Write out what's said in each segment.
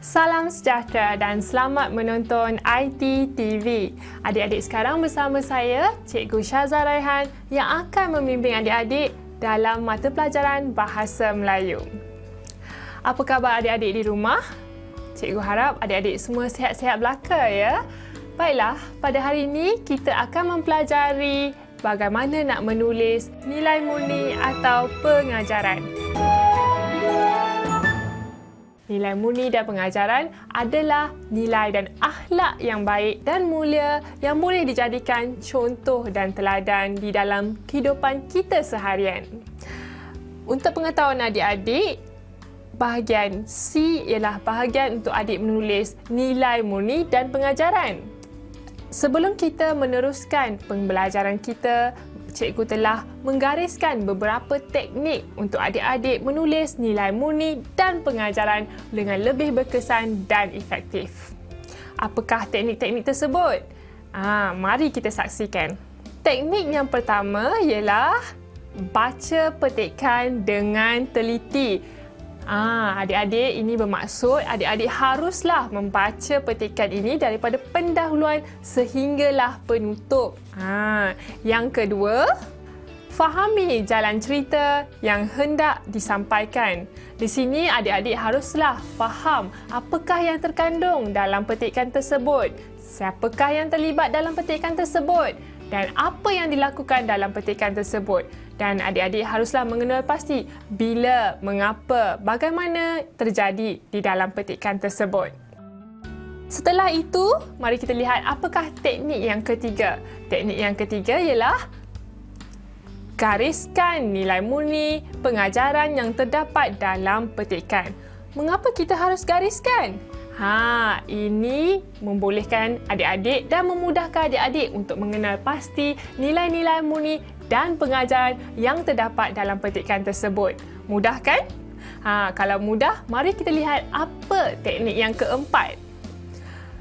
Salam sejahtera dan selamat menonton IT TV. Adik-adik sekarang bersama saya, Cikgu Syazah Raihan yang akan membimbing adik-adik dalam mata pelajaran Bahasa Melayu. Apa khabar adik-adik di rumah? Cikgu harap adik-adik semua sihat-sihat belaka ya. Baiklah, pada hari ini kita akan mempelajari bagaimana nak menulis nilai murni atau pengajaran. Nilai murni dan pengajaran adalah nilai dan akhlak yang baik dan mulia yang boleh dijadikan contoh dan teladan di dalam kehidupan kita seharian. Untuk pengetahuan adik-adik, bahagian C ialah bahagian untuk adik menulis nilai murni dan pengajaran. Sebelum kita meneruskan pembelajaran kita, cikgu telah menggariskan beberapa teknik untuk adik-adik menulis nilai murni dan pengajaran dengan lebih berkesan dan efektif. Apakah teknik-teknik tersebut? Mari kita saksikan. Teknik yang pertama ialah baca petikan dengan teliti. Adik-adik, ini bermaksud adik-adik haruslah membaca petikan ini daripada pendahuluan sehinggalah penutup. Yang kedua, fahami jalan cerita yang hendak disampaikan. Di sini adik-adik haruslah faham apakah yang terkandung dalam petikan tersebut, siapakah yang terlibat dalam petikan tersebut dan apa yang dilakukan dalam petikan tersebut. Dan adik-adik haruslah mengenal pasti bila, mengapa, bagaimana terjadi di dalam petikan tersebut. Setelah itu, mari kita lihat apakah teknik yang ketiga. Teknik yang ketiga ialah gariskan nilai murni pengajaran yang terdapat dalam petikan. Mengapa kita harus gariskan? Ini membolehkan adik-adik dan memudahkan adik-adik untuk mengenal pasti nilai-nilai murni dan pengajaran yang terdapat dalam petikan tersebut. Mudah kan? Kalau mudah, mari kita lihat apa teknik yang keempat.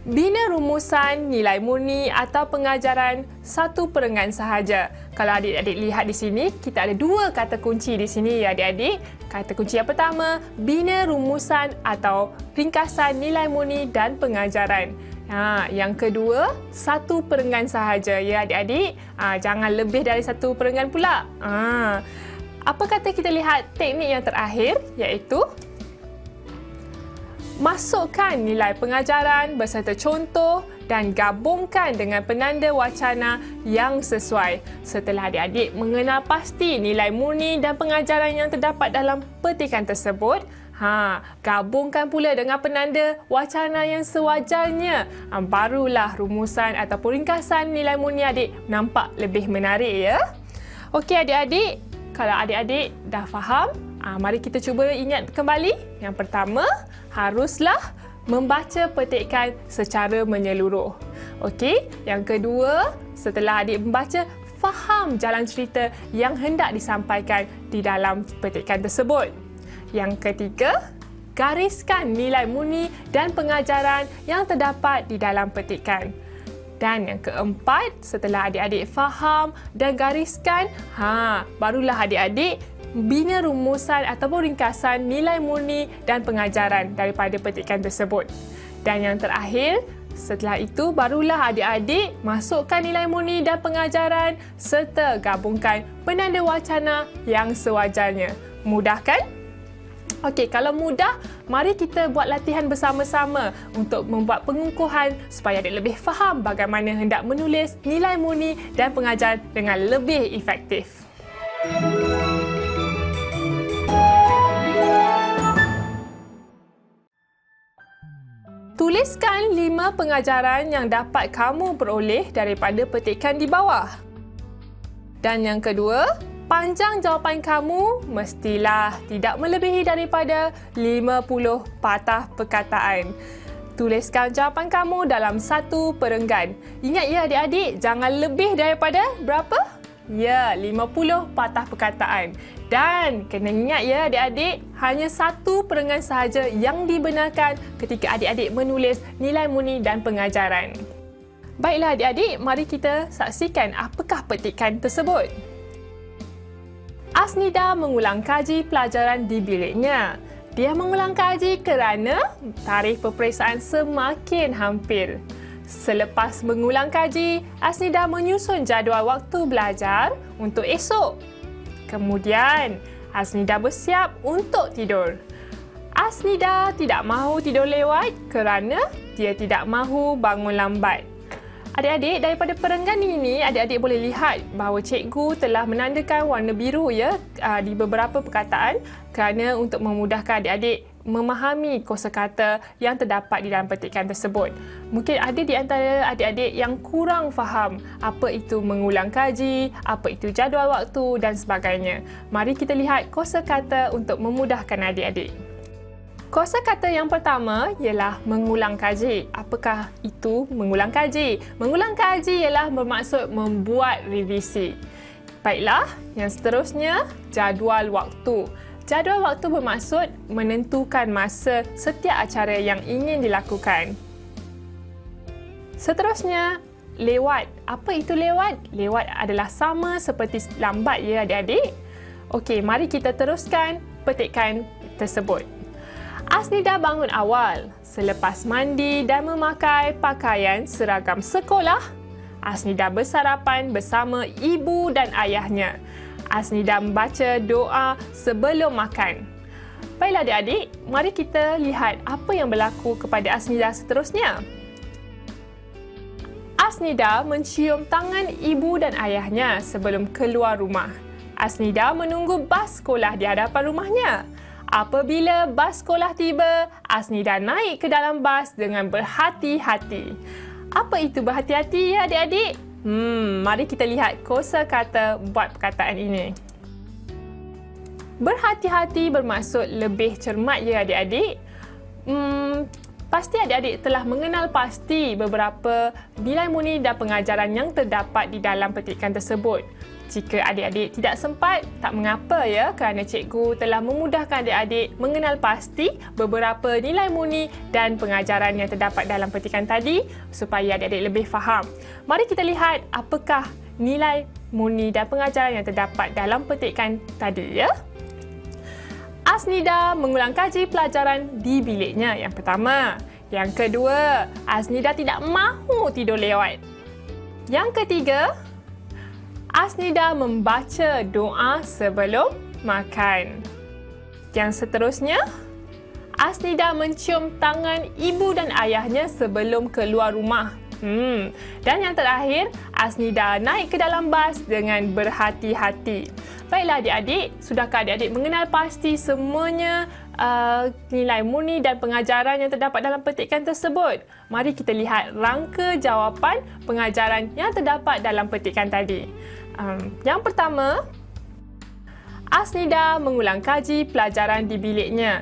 Bina rumusan nilai murni atau pengajaran satu perenggan sahaja. Kalau adik-adik lihat di sini, kita ada dua kata kunci di sini ya adik-adik. Kata kunci yang pertama, bina rumusan atau ringkasan nilai murni dan pengajaran. Yang kedua, satu perenggan sahaja ya adik-adik. Jangan lebih dari satu perenggan pula. Apa kata kita lihat teknik yang terakhir, iaitu masukkan nilai pengajaran beserta contoh dan gabungkan dengan penanda wacana yang sesuai. Setelah adik-adik mengenal pasti nilai murni dan pengajaran yang terdapat dalam petikan tersebut, gabungkan pula dengan penanda wacana yang sewajarnya. Barulah rumusan ataupun ringkasan nilai murni adik nampak lebih menarik ya. Okey adik-adik, kalau adik-adik dah faham, mari kita cuba ingat kembali. Yang pertama, haruslah membaca petikan secara menyeluruh. Okey, yang kedua, setelah adik membaca, faham jalan cerita yang hendak disampaikan di dalam petikan tersebut. Yang ketiga, gariskan nilai murni dan pengajaran yang terdapat di dalam petikan. Dan yang keempat, setelah adik-adik faham dan gariskan, barulah adik-adik bina rumusan ataupun ringkasan nilai murni dan pengajaran daripada petikan tersebut. Dan yang terakhir, setelah itu barulah adik-adik masukkan nilai murni dan pengajaran serta gabungkan penanda wacana yang sewajarnya. Mudah kan? Okey, kalau mudah, mari kita buat latihan bersama-sama untuk membuat pengukuhan supaya adik lebih faham bagaimana hendak menulis nilai murni dan pengajaran dengan lebih efektif. Tuliskan 5 pengajaran yang dapat kamu peroleh daripada petikan di bawah. Dan yang kedua, panjang jawapan kamu mestilah tidak melebihi daripada 50 patah perkataan. Tuliskan jawapan kamu dalam satu perenggan. Ingat ya adik-adik, jangan lebih daripada berapa? Ya, 50 patah perkataan. Dan kena ingat ya adik-adik, hanya satu perenggan sahaja yang dibenarkan ketika adik-adik menulis nilai murni dan pengajaran. Baiklah adik-adik, mari kita saksikan apakah petikan tersebut. Asnida mengulang kaji pelajaran di biliknya. Dia mengulang kaji kerana tarikh peperiksaan semakin hampir. Selepas mengulang kaji, Asnida menyusun jadual waktu belajar untuk esok. Kemudian, Asnida bersiap untuk tidur. Asnida tidak mahu tidur lewat kerana dia tidak mahu bangun lambat. Adik-adik, daripada perenggan ini, adik-adik boleh lihat bahawa cikgu telah menandakan warna biru di beberapa perkataan kerana untuk memudahkan adik-adik memahami kosakata yang terdapat di dalam petikan tersebut. Mungkin ada di antara adik-adik yang kurang faham apa itu mengulang kaji, apa itu jadual waktu dan sebagainya. Mari kita lihat kosakata untuk memudahkan adik-adik. Kosakata yang pertama ialah mengulang kaji. Apakah itu mengulang kaji? Mengulang kaji ialah bermaksud membuat revisi. Baiklah, yang seterusnya jadual waktu. Jadual waktu bermaksud menentukan masa setiap acara yang ingin dilakukan. Seterusnya, lewat. Apa itu lewat? Lewat adalah sama seperti lambat ya adik-adik. Okey, mari kita teruskan petikan tersebut. Asnida bangun awal. Selepas mandi dan memakai pakaian seragam sekolah, Asnida bersarapan bersama ibu dan ayahnya. Asnida membaca doa sebelum makan. Baiklah adik-adik, mari kita lihat apa yang berlaku kepada Asnida seterusnya. Asnida mencium tangan ibu dan ayahnya sebelum keluar rumah. Asnida menunggu bas sekolah di hadapan rumahnya. Apabila bas sekolah tiba, Asnida naik ke dalam bas dengan berhati-hati. Apa itu berhati-hati ya adik-adik? Mari kita lihat kosakata buat perkataan ini. Berhati-hati bermaksud lebih cermat ya adik-adik. Pasti adik-adik telah mengenal pasti beberapa nilai murni dan pengajaran yang terdapat di dalam petikan tersebut. Jika adik-adik tidak sempat, tak mengapa ya, kerana cikgu telah memudahkan adik-adik mengenal pasti beberapa nilai murni dan pengajaran yang terdapat dalam petikan tadi supaya adik-adik lebih faham. Mari kita lihat apakah nilai murni dan pengajaran yang terdapat dalam petikan tadi ya. Asnida mengulang kaji pelajaran di biliknya yang pertama. Yang kedua, Asnida tidak mahu tidur lewat. Yang ketiga, Asnida membaca doa sebelum makan. Yang seterusnya, Asnida mencium tangan ibu dan ayahnya sebelum keluar rumah. Dan yang terakhir, Asnida naik ke dalam bas dengan berhati-hati. Baiklah adik-adik, sudahkah adik-adik mengenal pasti semuanya nilai murni dan pengajaran yang terdapat dalam petikan tersebut? Mari kita lihat rangka jawapan pengajaran yang terdapat dalam petikan tadi. Yang pertama, Asnida mengulang kaji pelajaran di biliknya.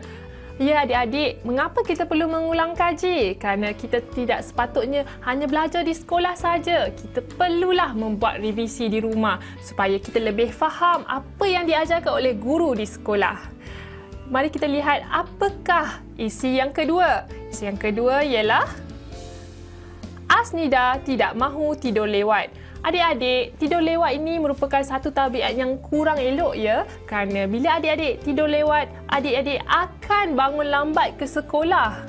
Ya adik-adik, mengapa kita perlu mengulang kaji? Kerana kita tidak sepatutnya hanya belajar di sekolah saja. Kita perlulah membuat revisi di rumah supaya kita lebih faham apa yang diajarkan oleh guru di sekolah. Mari kita lihat apakah isi yang kedua. Isi yang kedua ialah Asnida tidak mahu tidur lewat. Adik-adik, tidur lewat ini merupakan satu tabiat yang kurang elok ya. Kerana bila adik-adik tidur lewat, adik-adik akan bangun lambat ke sekolah.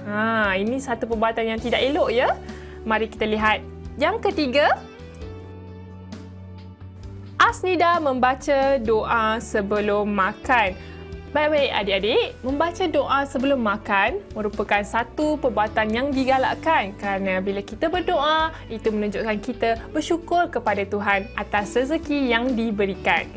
Ini satu perbuatan yang tidak elok ya. Mari kita lihat. Yang ketiga, Asnida membaca doa sebelum makan. Baik-baik adik-adik, membaca doa sebelum makan merupakan satu perbuatan yang digalakkan kerana bila kita berdoa, itu menunjukkan kita bersyukur kepada Tuhan atas rezeki yang diberikan.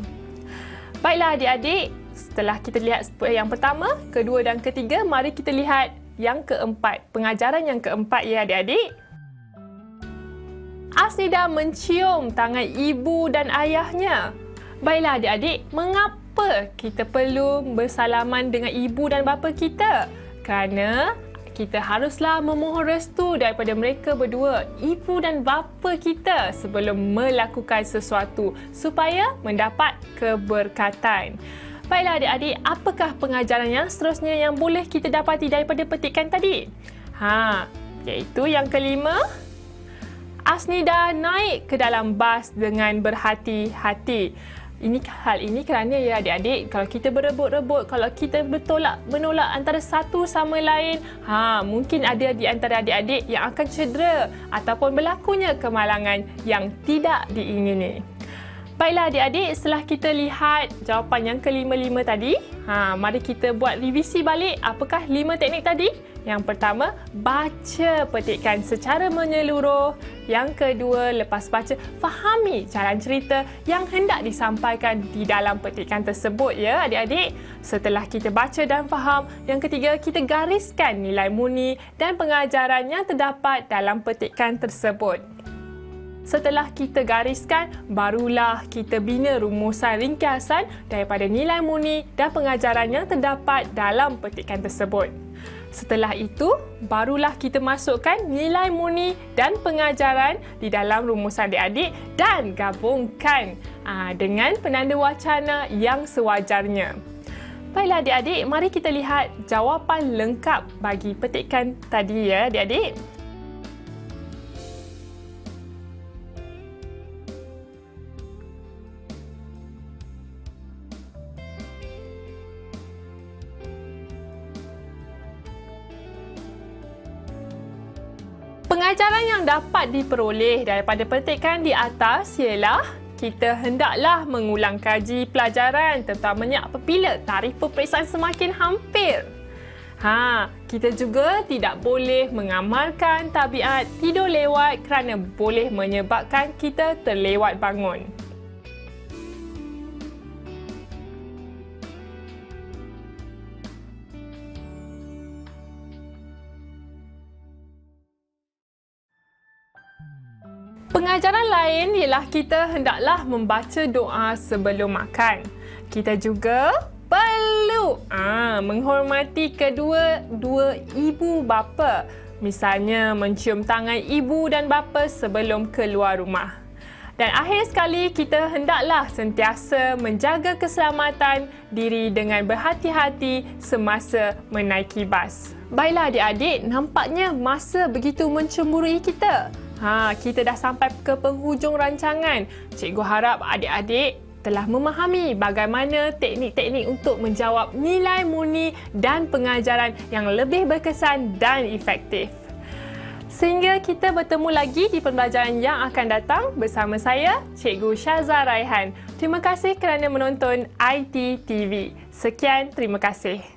Baiklah adik-adik, setelah kita lihat yang pertama, kedua dan ketiga, mari kita lihat yang keempat. Pengajaran yang keempat ya adik-adik. Asnida mencium tangan ibu dan ayahnya. Baiklah adik-adik, mengapa kita perlu bersalaman dengan ibu dan bapa kita? Kerana kita haruslah memohon restu daripada mereka berdua, ibu dan bapa kita, sebelum melakukan sesuatu supaya mendapat keberkatan. Baiklah adik-adik, apakah pengajaran yang seterusnya yang boleh kita dapati daripada petikan tadi? Iaitu yang kelima, Asnida naik ke dalam bas dengan berhati-hati. Hal ini kerana ya adik-adik, kalau kita berebut-rebut, kalau kita menolak antara satu sama lain, mungkin ada di antara adik-adik yang akan cedera ataupun berlakunya kemalangan yang tidak diingini. Baiklah adik-adik, setelah kita lihat jawapan yang kelima-lima tadi, mari kita buat revisi balik apakah 5 teknik tadi. Yang pertama, baca petikan secara menyeluruh. Yang kedua, lepas baca, fahami jalan cerita yang hendak disampaikan di dalam petikan tersebut ya adik-adik. Setelah kita baca dan faham, yang ketiga, kita gariskan nilai murni dan pengajaran yang terdapat dalam petikan tersebut. Setelah kita gariskan, barulah kita bina rumusan ringkasan daripada nilai murni dan pengajaran yang terdapat dalam petikan tersebut. Setelah itu, barulah kita masukkan nilai murni dan pengajaran di dalam rumusan adik-adik dan gabungkan dengan penanda wacana yang sewajarnya. Baiklah adik-adik, mari kita lihat jawapan lengkap bagi petikan tadi ya adik-adik. Pengajaran yang dapat diperoleh daripada petikan di atas ialah kita hendaklah mengulang kaji pelajaran terutamanya apabila tarikh peperiksaan semakin hampir. Kita juga tidak boleh mengamalkan tabiat tidur lewat kerana boleh menyebabkan kita terlewat bangun. Pengajaran lain ialah kita hendaklah membaca doa sebelum makan. Kita juga perlu menghormati kedua ibu bapa. Misalnya mencium tangan ibu dan bapa sebelum keluar rumah. Dan akhir sekali, kita hendaklah sentiasa menjaga keselamatan diri dengan berhati-hati semasa menaiki bas. Baiklah adik-adik, nampaknya masa begitu mencemburui kita. Kita dah sampai ke penghujung rancangan. Cikgu harap adik-adik telah memahami bagaimana teknik-teknik untuk menjawab nilai murni dan pengajaran yang lebih berkesan dan efektif. Sehingga kita bertemu lagi di pembelajaran yang akan datang bersama saya, Cikgu Syazah Raihan. Terima kasih kerana menonton IT TV. Sekian, terima kasih.